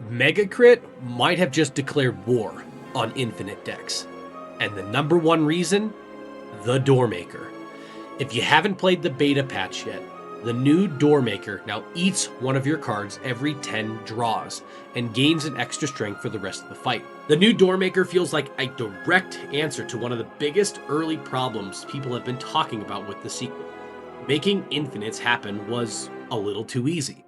Megacrit might have just declared war on infinite decks. And the number one reason? The Doormaker. If you haven't played the beta patch yet, the new Doormaker now eats one of your cards every 10 draws and gains an extra strength for the rest of the fight. The new Doormaker feels like a direct answer to one of the biggest early problems people have been talking about with the sequel. Making infinites happen was a little too easy,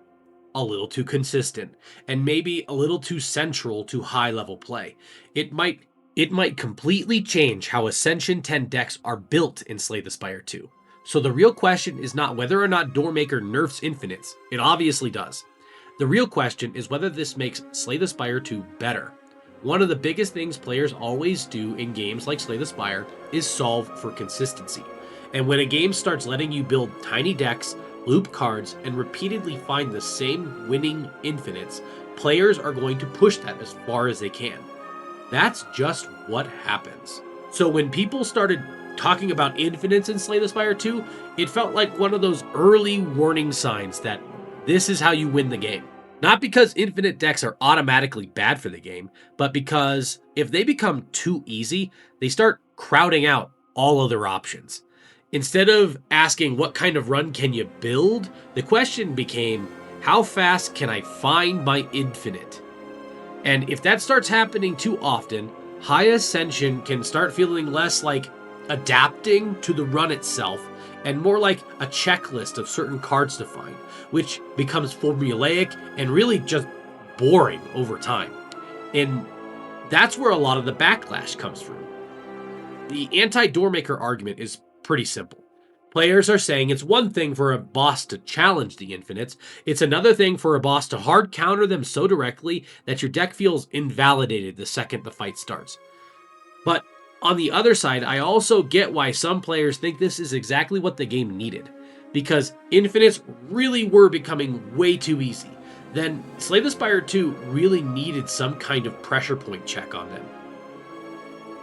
a little too consistent, and maybe a little too central to high-level play. It might completely change how Ascension 10 decks are built in Slay the Spire 2. So the real question is not whether or not Doormaker nerfs infinites. It obviously does. The real question is whether this makes Slay the Spire 2 better. One of the biggest things players always do in games like Slay the Spire is solve for consistency. And when a game starts letting you build tiny decks, loop cards, and repeatedly find the same winning infinites, players are going to push that as far as they can. That's just what happens. So when people started talking about infinites in Slay the Spire 2, it felt like one of those early warning signs that this is how you win the game. Not because infinite decks are automatically bad for the game, but because if they become too easy, they start crowding out all other options. Instead of asking what kind of run can you build, the question became, how fast can I find my infinite? And if that starts happening too often, High Ascension can start feeling less like adapting to the run itself and more like a checklist of certain cards to find, which becomes formulaic and really just boring over time. And that's where a lot of the backlash comes from. The anti-Doormaker argument is pretty simple. Players are saying it's one thing for a boss to challenge the infinites, it's another thing for a boss to hard counter them so directly that your deck feels invalidated the second the fight starts. But on the other side, I also get why some players think this is exactly what the game needed, because infinites really were becoming way too easy. Then Slay the Spire 2 really needed some kind of pressure point check on them.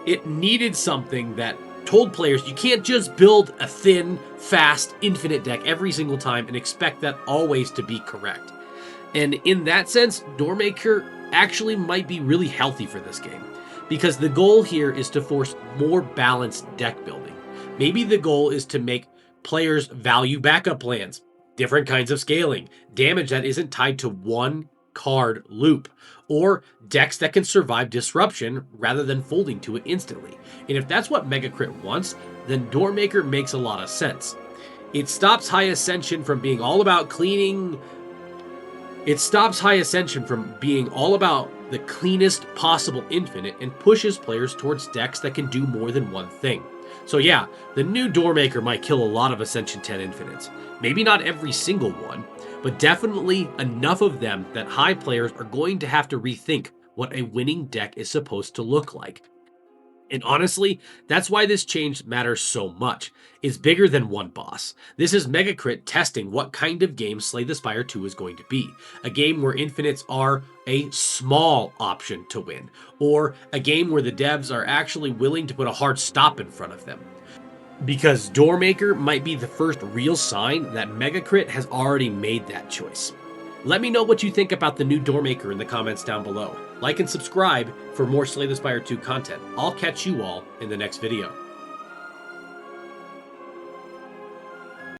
It needed something that told players you can't just build a thin, fast, infinite deck every single time and expect that always to be correct. And in that sense, Doormaker actually might be really healthy for this game, because the goal here is to force more balanced deck building. Maybe the goal is to make players value backup plans, different kinds of scaling, damage that isn't tied to one card loop, or decks that can survive disruption rather than folding to it instantly. And if that's what Megacrit wants, then Doormaker makes a lot of sense. It stops High Ascension from being all about cleaning. It stops High Ascension from being all about the cleanest possible infinite and pushes players towards decks that can do more than one thing. So yeah, the new Doormaker might kill a lot of Ascension 10 infinites. Maybe not every single one, but definitely enough of them that high players are going to have to rethink what a winning deck is supposed to look like. And honestly, that's why this change matters so much. It's bigger than one boss. This is Megacrit testing what kind of game Slay the Spire 2 is going to be. A game where infinites are a small option to win, or a game where the devs are actually willing to put a hard stop in front of them. Because Doormaker might be the first real sign that Megacrit has already made that choice. Let me know what you think about the new Doormaker in the comments down below. Like and subscribe for more Slay the Spire 2 content. I'll catch you all in the next video.